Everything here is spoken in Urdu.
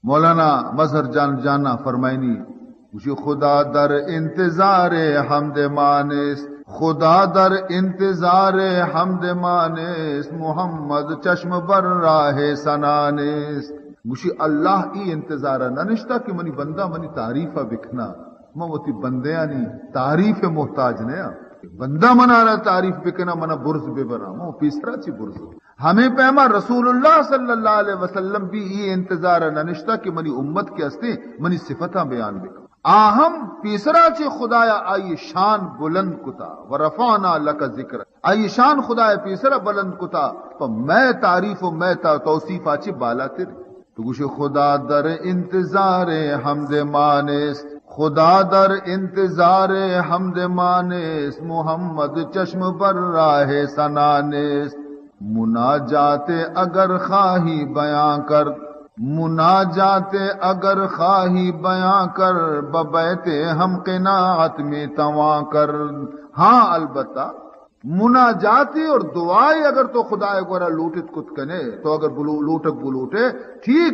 مولانا مظہر جان جانا فرمائنی مجھے خدا در انتظار حمد مانس، خدا در انتظار حمد مانس، محمد چشم بر راہ سنانس. مجھے اللہ ای انتظارہ نہ نشتا کہ منی بندہ منی تعریفہ بکھنا، موتی بندیاں نہیں تعریف محتاج نیا بندہ منا رہا تعریف بکنا منا برز بے برا مو پیسرا چی برز. ہمیں پیما رسول اللہ صلی اللہ علیہ وسلم بھی یہ انتظار نہ نشتا کہ منی امت کے ہستے منی صفتہ بیان بکا. آہم پیسرا چی خدایا آئی شان بلند کتا ورفعنا لک ذکر، آئی شان خدایا پیسرا بلند کتا تو میں تعریف و میں توصیف آچی بالا تر. تو گوشے خدا در انتظار حمد مانس، خدا در انتظار حمد مانس، محمد چشم بر راہ سنانس. مناجات اگر خواہی بیاں کر، مناجات اگر خواہی بیاں کر، ببیت ہم قناعت میں تواں کر. ہاں البتہ مناجاتی اور دعائیں اگر تو خدا گورا لوٹت کت کنے تو اگر لوٹک بلوٹے ٹھیک